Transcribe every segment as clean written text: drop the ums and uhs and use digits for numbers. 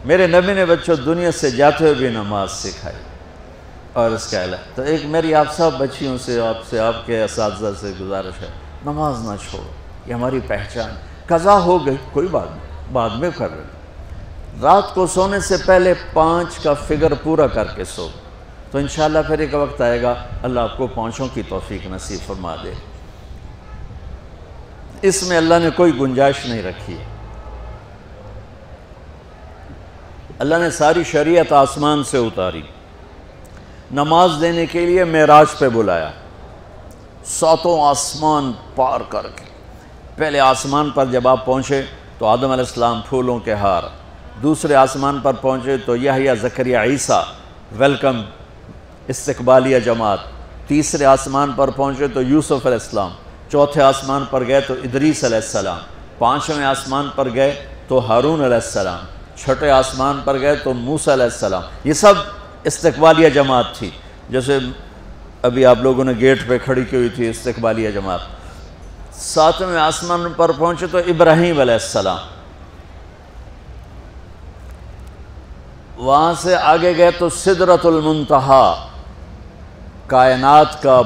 میرے نبی نے بچوں دنیا سے جاتے ہوئے بھی نماز سکھائی. اور اس کا اعلان تو ایک میری آپ سب بچیوں سے آپ کے اساتذہ سے گزارش ہے، نماز نہ چھوڑو، یہ ہماری پہچان. قضا ہو گئی کوئی بات نہیں، بعد میں کر رہے. رات کو سونے سے پہلے 5 کا فگر پورا کر کے سو، تو انشاءاللہ پھر ایک وقت آئے گا اللہ آپ کو 5 کی توفیق نصیب فرما دے. اس میں اللہ نے کوئی گنجائش نہیں رکھی. اللہ نے ساری شریعت آسمان سے اتاری، نماز دینے کے لیے معراج پہ بلایا، 7 آسمان پار کر کے. پہلے آسمان پر جب آپ پہنچے تو آدم علیہ السلام پھولوں کے ہار، دوسرے آسمان پر پہنچے تو یحییٰ زکریا عیسیٰ ویلکم استقبالیہ جماعت، تیسرے آسمان پر پہنچے تو یوسف علیہ السلام، چوتھے آسمان پر گئے تو ادریس علیہ السلام، 5ویں آسمان پر گئے تو ہارون علیہ السلام، 6 آسمان پر گئے تو موسیٰ علیہ السلام. یہ سب استقبالیہ جماعت تھی. جیسے ابھی آپ لوگوں نے گیٹ پہ کھڑی کی ہوئی تھی استقبالیہ جماعت. 7ویں آسمان پر پہنچے تو ابراہیم علیہ السلام. وہاں سے آگے گئے تو سدرۃ المنتہا، کائنات کا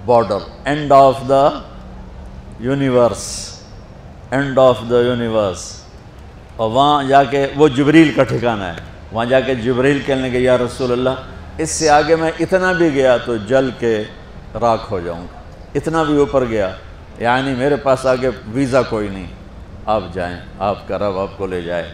border, and of the universe, and of the universe. اور وہاں جا کے وہ جبریل کا ٹھکانہ ہے. وہاں جا کے جبریل کہنے کہ یا رسول اللہ اس سے آگے میں اتنا بھی گیا تو جل کے راکھ ہو جاؤں گا، اتنا بھی اوپر گیا یعنی میرے پاس آگے ویزا کوئی نہیں، آپ جائیں، آپ کا رب آپ کو لے جائے.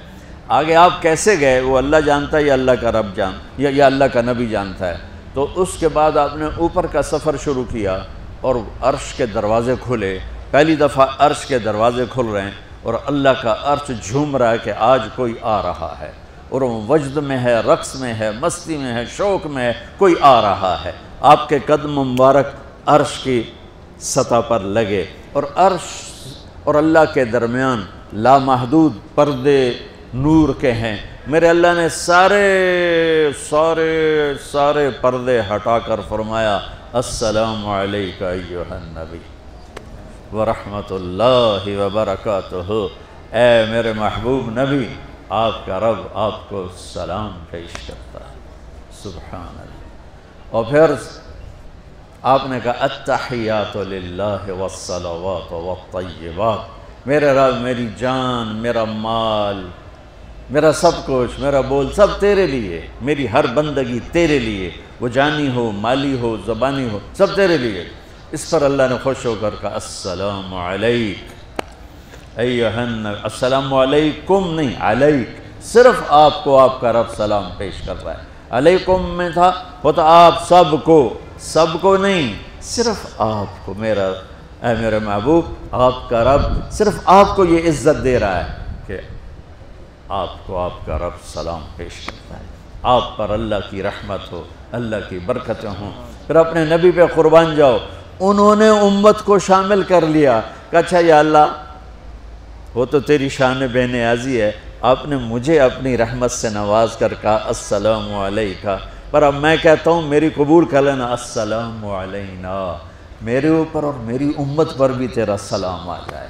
آگے آپ کیسے گئے وہ اللہ جانتا ہے یا اللہ کا رب یا اللہ کا نبی جانتا ہے. تو اس کے بعد آپ نے اوپر کا سفر شروع کیا اور عرش کے دروازے کھلے. پہلی دفعہ عرش کے دروازے کھل رہے ہیں اور اللہ کا عرش جھوم رہا ہے کہ آج کوئی آ رہا ہے، اور وہ وجد میں ہے، رقص میں ہے، مستی میں ہے، شوق میں ہے، کوئی آ رہا ہے. آپ کے قدم مبارک عرش کی سطح پر لگے اور عرش اور اللہ کے درمیان لامحدود پردے نور کے ہیں. میرے اللہ نے سارے پردے ہٹا کر فرمایا السلام علیکہ ایھا النبی ورحمۃ اللہ وبرکاتہ. اے میرے محبوب نبی، آپ کا رب آپ کو سلام پیش کرتا ہے. سبحان اللہ. اور پھر آپ نے کہا التحیات للہ والصلوات والطیبات. میرے رب، میری جان، میرا مال، میرا سب کچھ، میرا بول سب تیرے لیے، میری ہر بندگی تیرے لیے، وہ جانی ہو، مالی ہو، زبانی ہو، سب تیرے لیے. اس پر اللہ نے خوش ہو کر کہا السلام علیک ایھا النبی. السلام علیکم نہیں، علیک. صرف آپ کو آپ کا رب سلام پیش کر رہا ہے. علیکم میں تھا ہوتا آپ سب کو نہیں، صرف آپ کو. اے میرے محبوب، آپ کا رب صرف آپ کو یہ عزت دے رہا ہے کہ آپ کو آپ کا رب سلام پیش کرتا ہے. آپ پر اللہ کی رحمت ہو، اللہ کی برکتیں ہوں. پھر اپنے نبی پہ قربان جاؤ. انہوں نے امت کو شامل کر لیا کہ اچھا یا اللہ وہ تو تیری شان بے نیازی ہے، آپ نے مجھے اپنی رحمت سے نواز کر کہا السلام علیکہ، پر اب میں کہتا ہوں میری قبول کر لینا السلام علینا، میرے اوپر اور میری امت پر بھی تیرا سلام آ جائے.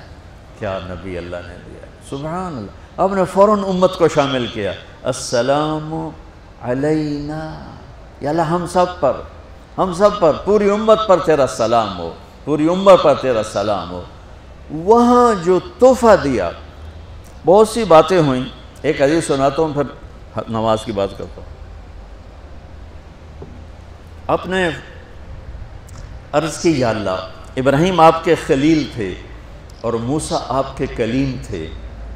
کیا نبی اللہ نے دیا. سبحان اللہ. آپ نے فوراً امت کو شامل کیا. السلام علینا، یا اللہ ہم سب پر پوری امت پر تیرا سلام ہو، پوری امت پر تیرا سلام ہو. وہاں جو تحفہ دیا، بہت سی باتیں ہوئیں. ایک حدیث سناتا ہوں پھر نماز کی بات کرتا ہوں. آپ نے عرض کی یا اللہ ابراہیم آپ کے خلیل تھے اور موسیٰ آپ کے کلیم تھے،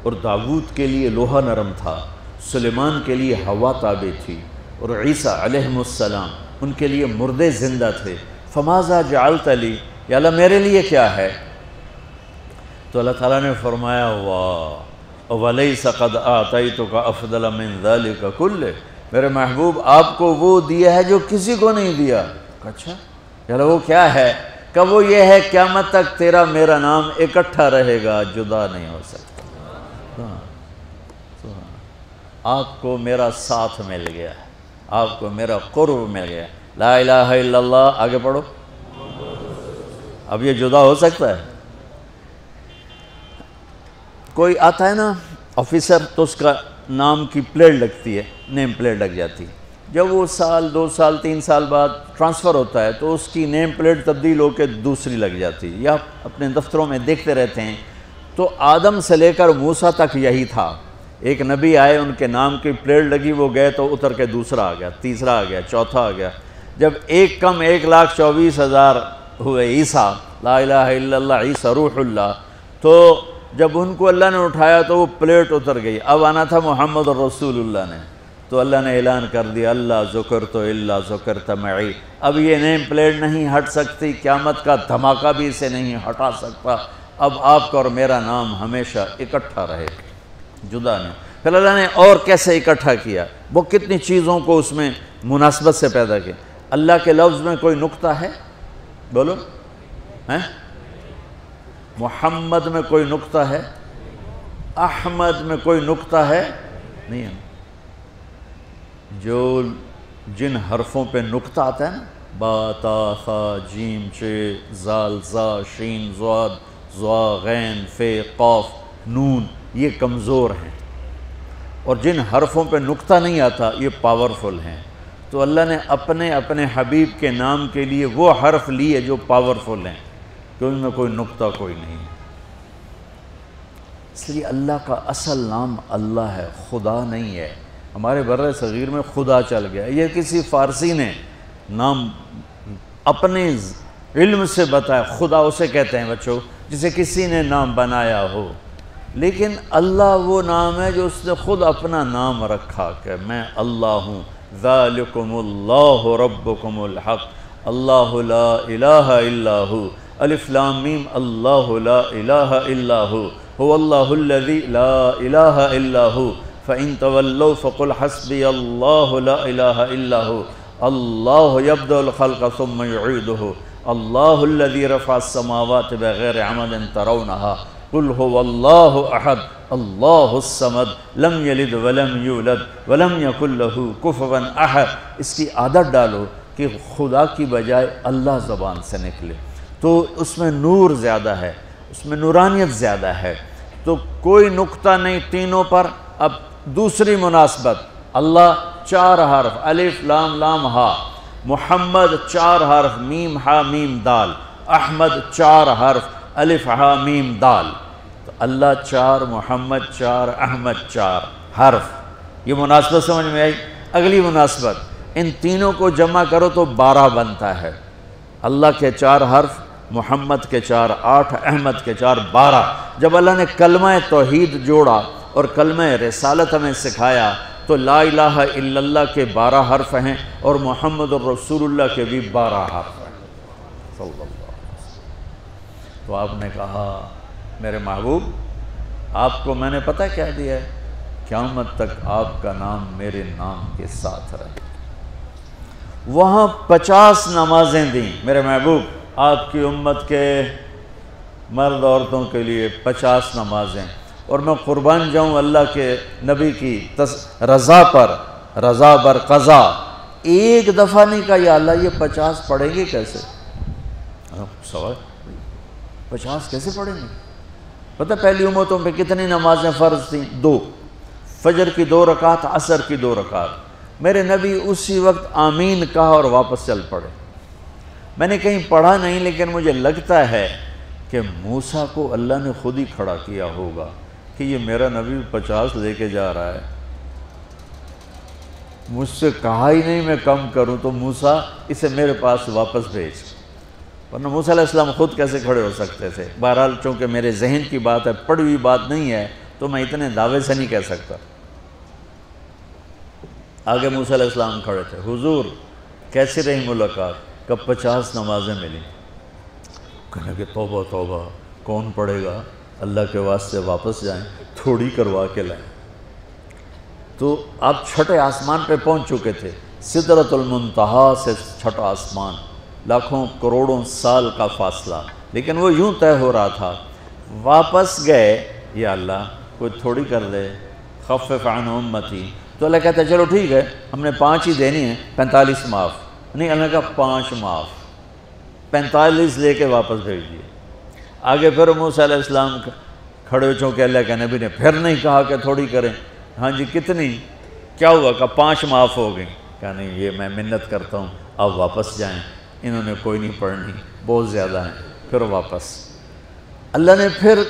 اور داؤد کے لیے لوہا نرم تھا، سلیمان کے لیے ہوا تابع تھی، اور عیسیٰ علیہ السلام ان کے لیے مردے زندہ تھے. فماذا جعلت لی، یا اللہ میرے لیے کیا ہے؟ تو اللہ تعالیٰ نے فرمایا واہ وَلَيْسَ قَدْ آتَيْتُكَ أَفْضَلَ مِنْ ذَلِكَ كُلِّهِ. میرے محبوب آپ کو وہ دیا ہے جو کسی کو نہیں دیا. اچھا یا اللہ وہ کیا ہے؟ کہ وہ یہ ہے قیامت تک تیرا میرا نام اکٹھا رہے گا، جدا نہیں ہو سکتا. آپ کو میرا ساتھ مل گیا، آپ کو میرا قرب مل گیا. لا الہ الا اللہ. آگے پڑھو. اب یہ جدا ہو سکتا ہے؟ کوئی آتا ہے نا آفیسر، تو اس کا نام کی پلیٹ لگتی ہے، نیم پلیٹ لگ جاتی ہے۔ جب وہ سال 2 سال 3 سال بعد ٹرانسفر ہوتا ہے تو اس کی نیم پلیٹ تبدیل ہو کے دوسری لگ جاتی ہے، یا اپنے دفتروں میں دیکھتے رہتے ہیں۔ تو آدم سے لے کر موسیٰ تک یہی تھا، ایک نبی آئے، ان کے نام کی پلیٹ لگی، وہ گئے تو اتر کے دوسرا آ گیا، تیسرا آ گیا، چوتھا آ گیا۔ جب ایک کم 1,24,000 ہوئے عیسیٰ، لا الہ الا اللہ عیسیٰ روح اللہ، تو جب ان کو اللہ نے اٹھایا تو وہ پلیٹ اتر گئی، اب آنا تھا محمد رسول اللہ نے، تو اللہ نے اعلان کر دیا اللہ ذکرت الا ذکرت معی، اب یہ نیم پلیٹ نہیں ہٹ سکتی، قیامت کا دھماکہ بھی اسے نہیں ہٹا سکتا، اب آپ کا اور میرا نام ہمیشہ اکٹھا رہے، جدا نہیں۔ پھر اللہ نے اور کیسے اکٹھا کیا، وہ کتنی چیزوں کو اس میں مناسبت سے پیدا کیا۔ اللہ کے لفظ میں کوئی نقطہ ہے؟ بولو، ہیں؟ محمد میں کوئی نقطہ ہے؟ احمد میں کوئی نقطہ ہے؟ نہیں ہے۔ جو جن حرفوں پہ نقطہ آتا ہے نا، با تا ثا جیم چ زال زا شین ضاد ضا غین فے قاف نون، یہ کمزور ہیں، اور جن حرفوں پہ نقطہ نہیں آتا یہ پاورفل ہیں۔ تو اللہ نے اپنے حبیب کے نام کے لیے وہ حرف لیے جو پاورفل ہیں، کہ ان میں کوئی نقطہ کوئی نہیں ہے۔ اس لیے اللہ کا اصل نام اللہ ہے، خدا نہیں ہے۔ ہمارے بر صغیر میں خدا چل گیا، یہ کسی فارسی نے نام اپنے علم سے بتایا، خدا اسے کہتے ہیں بچوں جسے کسی نے نام بنایا ہو، لیکن اللہ وہ نام ہے جو اس نے خود اپنا نام رکھا کہ میں اللہ ہوں، ذالکم اللہ ربکم الحق اللہ لا الہ الا ہو، الف لام میم اللہ لا الہ الا ہو، هو اللہ الذی لا الہ الا ہو، فَإِن تَوَلَّوْا فَقُلْ حَسْبِيَ اللَّهُ لَا إِلَهَ إِلَّا هُوَ اللَّهُ يَبْدَأُ الْخَلْقَ ثُمَّ يُعِيدُهُ اللَّهُ الَّذِي رَفَعَ السَّمَاوَاتِ بِغَيْرِ عَمَدٍ تَرَوْنَهَا قُلْ هُوَ اللَّهُ أَحَدٌ اللَّهُ الصَّمَدُ لَمْ يَلِدْ وَلَمْ يُولَدْ وَلَمْ يَكُنْ لَهُ كُفُوًا أَحَدٌ۔ اس کی عادت ڈالو کہ خدا کی بجائے اللہ زبان سے نکلے، تو اس میں نور زیادہ ہے، اس میں نورانیت زیادہ ہے۔ تو کوئی نقطہ نہیں تینوں پر۔ اب دوسری مناسبت، اللہ 4 حرف، الف لام لام ہا، محمد 4 حرف، میم ہا میم دال، احمد 4 حرف، الف ہا میم دال، تو اللہ 4، محمد 4، احمد 4 حرف۔ یہ مناسبت سمجھ میں آئی؟ اگلی مناسبت، ان تینوں کو جمع کرو تو 12 بنتا ہے۔ اللہ کے 4 حرف، محمد کے 4 8، احمد کے 4 12۔ جب اللہ نے کلمہ توحید جوڑا اور کلمہ رسالت ہمیں سکھایا تو لا الہ الا اللہ کے 12 حرف ہیں اور محمد الرسول اللہ کے بھی 12 حرف ہیں صلی اللہ علیہ وسلم۔ تو آپ نے کہا میرے محبوب آپ کو میں نے پتہ کیا دیا ہے، قیامت تک آپ کا نام میرے نام کے ساتھ رہے۔ وہاں 50 نمازیں دیں میرے محبوب، آپ کی امت کے مرد عورتوں کے لیے 50 نمازیں، اور میں قربان جاؤں اللہ کے نبی کی رضا پر، رضا بر قضا۔ ایک دفعہ نہیں کہا یا اللہ یہ 50 پڑھیں گے کیسے؟ سوال 50 کیسے پڑھیں گے؟ پتہ پہلی امتوں پہ کتنی نمازیں فرض تھیں؟ 2، فجر کی 2 رکعت، عصر کی 2 رکعت۔ میرے نبی اسی وقت آمین کہا اور واپس چل پڑے۔ میں نے کہیں پڑھا نہیں لیکن مجھے لگتا ہے کہ موسیٰ کو اللہ نے خود ہی کھڑا کیا ہوگا کہ یہ میرا نبی 50 لے کے جا رہا ہے، مجھ سے کہا ہی نہیں میں کم کروں، تو موسیٰ اسے میرے پاس واپس بھیج۔ ورنہ موسیٰ علیہ السلام خود کیسے کھڑے ہو سکتے تھے؟ بہرحال چونکہ میرے ذہن کی بات ہے، پڑھی ہوئی بات نہیں ہے، تو میں اتنے دعوے سے نہیں کہہ سکتا۔ آگے موسیٰ علیہ السلام کھڑے تھے، حضور کیسی رہی ملاقات؟ کب 50 نمازیں ملیں؟ کہنے کہ توبہ توبہ، کون پڑھے گا؟ اللہ کے واسطے واپس جائیں، تھوڑی کروا کے لائیں۔ تو آپ 6 آسمان پہ پہنچ چکے تھے، سدرۃ المنتہا سے 6 آسمان، لاکھوں کروڑوں سال کا فاصلہ، لیکن وہ یوں طے ہو رہا تھا۔ واپس گئے، یا اللہ کوئی تھوڑی کر دے، خفف عن امتی، تو اللہ کہتا ہے چلو ٹھیک ہے، ہم نے 5 ہی دینی ہیں، 45 معاف نہیں۔ اللہ کا 5 معاف، 45 لے کے واپس بھیج دیے۔ آگے پھر موسیٰ علیہ السلام کھڑے ہو، چونکہ اللہ کے نبی نے پھر نہیں کہا کہ تھوڑی کریں، ہاں جی کتنی؟ کیا ہوا؟ کہ 5 معاف ہو گئیں۔ کہا نہیں یہ میں منت کرتا ہوں آپ واپس جائیں، انہوں نے کوئی نہیں پڑھنی، بہت زیادہ ہیں۔ پھر واپس اللہ نے پھر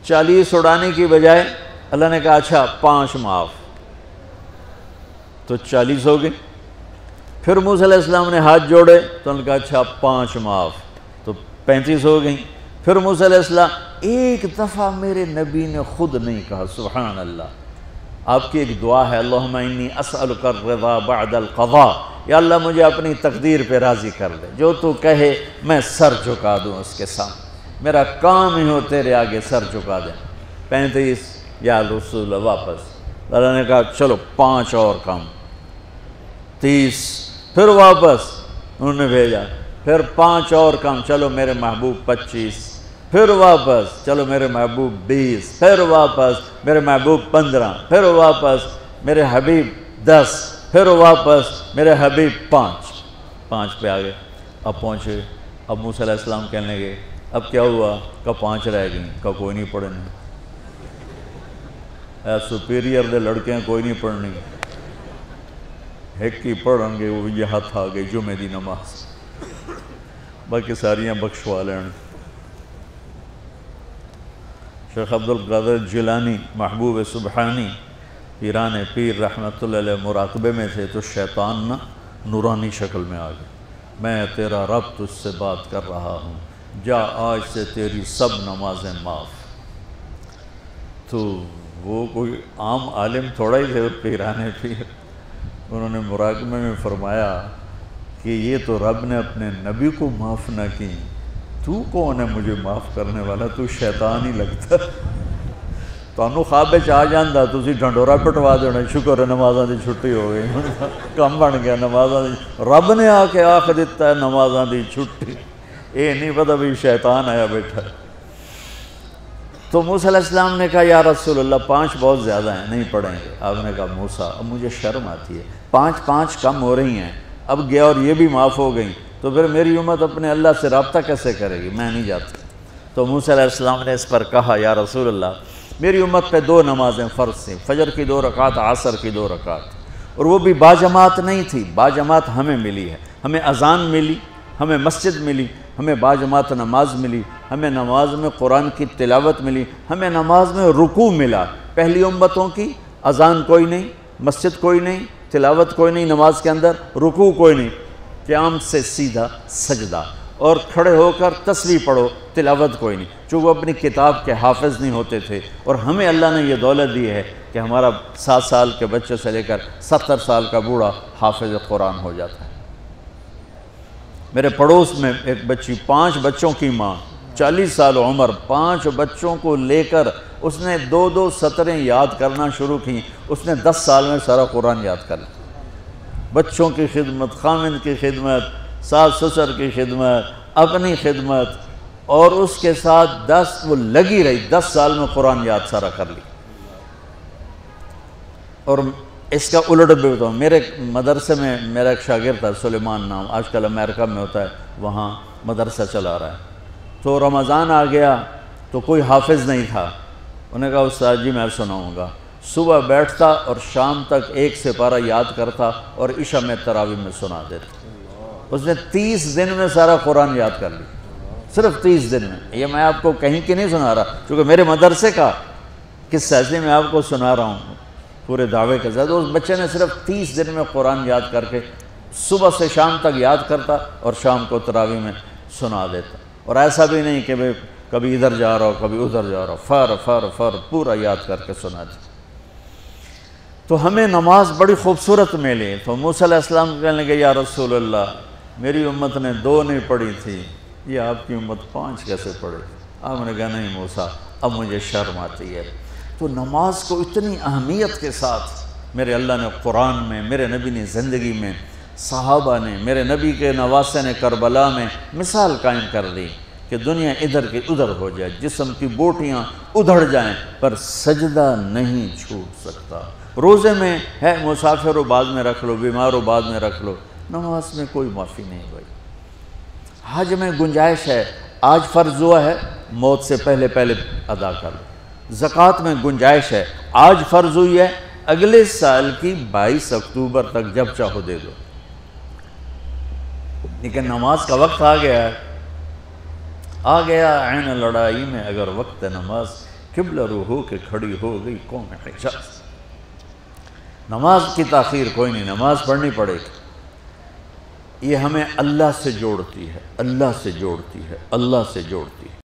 40 اڑانے کی بجائے اللہ نے کہا اچھا 5 معاف، تو 40 ہو گئے۔ پھر موسیٰ علیہ السلام نے ہاتھ جوڑے تو انہوں نے کہا اچھا 5 معاف، تو 35 ہو گئیں۔ پھر موسیٰ علیہ السلام ایک دفعہ میرے نبی نے خود نہیں کہا، سبحان اللہ، آپ کی ایک دعا ہے اللہم انی اسألک الرضا بعد القضاء، یا اللہ مجھے اپنی تقدیر پہ راضی کر دے، جو تو کہے میں سر جھکا دوں اس کے سامنے، میرا کام ہی ہو تیرے آگے سر جھکا دیں۔ 35 یا رسول اللہ واپس، اللہ نے کہا چلو 5 اور کم، 30، پھر واپس انہوں نے بھیجا، پھر 5 اور کم، چلو میرے محبوب 25، پھر واپس چلو میرے محبوب 20، پھر واپس میرے محبوب 15، پھر واپس میرے حبیب 10، پھر واپس میرے حبیب 5 پہ آگئے۔ اب پہنچے، اب موسیٰ علیہ السلام کہنے لگے اب کیا ہوا؟ کہ 5 رہ گئیں۔ کہ کوئی نہیں پڑھنی، اے سپیریئر دے لڑکے ہیں کوئی نہیں پڑھنی، ایک ہی پڑھن گے وہ یہ ہاتھ آ گئی جمعے دی نماز، باقی ساریاں بخشوا لین۔ شیخ عبدالقادر جیلانی محبوب سبحانی پیران پیر رحمت اللہ علیہ مراقبے میں تھے تو شیطان نا نورانی شکل میں آ گئے، میں تیرا رب تجھ سے بات کر رہا ہوں، جا آج سے تیری سب نمازیں معاف۔ تو وہ کوئی عام عالم تھوڑا ہی تھے، پیران پیر، انہوں نے مراقبے میں فرمایا کہ یہ تو رب نے اپنے نبی کو معاف نہ کی، تو کون ہے مجھے معاف کرنے والا؟ تو شیطان ہی لگتا، تانوں خواب وچ آ جاندا تسی ڈھنڈورا پٹوا دینا، شکر ہے نمازاں دی چھٹی ہو گئی، کم بن گیا نمازاں دی، رب نے آ کے آکھ دیتا ہے نمازاں دی چھٹی، یہ نہیں پتہ بھی شیطان آیا بیٹھا۔ تو موسیٰ علیہ السلام نے کہا یا رسول اللہ 5 بہت زیادہ ہیں، نہیں پڑھیں گے۔ آپ نے کہا موسیٰ اب مجھے شرم آتی ہے، 5 کم ہو رہی ہیں، اب گیا اور یہ بھی معاف ہو گئیں تو پھر میری امت اپنے اللہ سے رابطہ کیسے کرے گی؟ میں نہیں جاتا۔ تو موسیٰ علیہ السلام نے اس پر کہا یا رسول اللہ میری امت پہ 2 نمازیں فرض تھیں، فجر کی 2 رکعت، عصر کی 2 رکعت، اور وہ بھی باجماعت نہیں تھی، باجماعت ہمیں ملی ہے، ہمیں اذان ملی، ہمیں مسجد ملی، ہمیں باجماعت نماز ملی، ہمیں نماز میں قرآن کی تلاوت ملی، ہمیں نماز میں رکوع ملا۔ پہلی امتوں کی اذان کوئی نہیں، مسجد کوئی نہیں، تلاوت کوئی نہیں، نماز کے اندر رکوع کوئی نہیں، قیام سے سیدھا سجدہ، اور کھڑے ہو کر تسبیح پڑھو، تلاوت کوئی نہیں، چونکہ وہ اپنی کتاب کے حافظ نہیں ہوتے تھے، اور ہمیں اللہ نے یہ دولت دی ہے کہ ہمارا 7 سال کے بچے سے لے کر 70 سال کا بوڑھا حافظ قرآن ہو جاتا ہے۔ میرے پڑوس میں ایک بچی، 5 بچوں کی ماں، 40 سال عمر، 5 بچوں کو لے کر اس نے 2 سطریں یاد کرنا شروع کی، اس نے 10 سال میں سارا قرآن یاد کر لیا۔ بچوں کی خدمت، خامند کی خدمت، ساس سسر کی خدمت، اپنی خدمت، اور اس کے ساتھ 10 وہ لگی رہی، 10 سال میں قرآن یاد سارا کر لی۔ اور اس کا الٹ بھی بتاؤں، میرے مدرسے میں میرا ایک شاگرد تھا سلیمان نام، آج کل امریکہ میں ہوتا ہے، وہاں مدرسہ چلا رہا ہے۔ تو رمضان آ گیا تو کوئی حافظ نہیں تھا، انہوں نے کہا استاد جی میں سناؤں گا۔ صبح بیٹھتا اور شام تک 1 سپارہ یاد کرتا اور عشاء میں تراویح میں سنا دیتا۔ اس نے 30 دن میں سارا قرآن یاد کر لی، صرف 30 دن میں۔ یہ میں آپ کو کہیں کی نہیں سنا رہا، چونکہ میرے مدرسے کا قصہ ہے، میں آپ کو سنا رہا ہوں پورے دعوے کے ساتھ۔ اس بچے نے صرف 30 دن میں قرآن یاد کر کے صبح سے شام تک یاد کرتا اور شام کو تراویح میں سنا دیتا، اور ایسا بھی نہیں کہ کبھی ادھر جا رہا ہو کبھی ادھر جا رہا ہو، فر پورا یاد کر کے سنا دیتا۔ تو ہمیں نماز بڑی خوبصورت ملی۔ تو موسیٰ علیہ السلام کہنے لگے یا رسول اللہ میری امت نے 2 نہیں پڑھی تھی، یہ آپ کی امت 5 کیسے پڑھے؟ آپ نے کہا نہیں موسیٰ اب مجھے شرم آتی ہے۔ تو نماز کو اتنی اہمیت کے ساتھ میرے اللہ نے قرآن میں، میرے نبی نے زندگی میں، صحابہ نے، میرے نبی کے نواسے نے کربلا میں مثال قائم کر دی کہ دنیا ادھر کی ادھر ہو جائے، جسم کی بوٹیاں ادھڑ جائیں پر سجدہ نہیں چھوٹ سکتا۔ روزے میں ہے مسافر ہو بعد میں رکھ لو، بیمار ہو بعد میں رکھ لو، نماز میں کوئی معافی نہیں بھائی۔ حج میں گنجائش ہے، آج فرض ہوا ہے موت سے پہلے ادا کر لو، زکوٰۃ میں گنجائش ہے، آج فرض ہوئی ہے، اگلے سال کی 22 اکتوبر تک جب چاہو دے دو، لیکن نماز کا وقت آ گیا ہے، آ گیا عین لڑائی میں اگر وقت نماز، قبلہ رو ہو کے کھڑی ہو گئی قوم حجاز۔ نماز کی تاخیر کوئی نہیں، نماز پڑھنی پڑے گی، یہ ہمیں اللہ سے جوڑتی ہے، اللہ سے جوڑتی ہے، اللہ سے جوڑتی ہے۔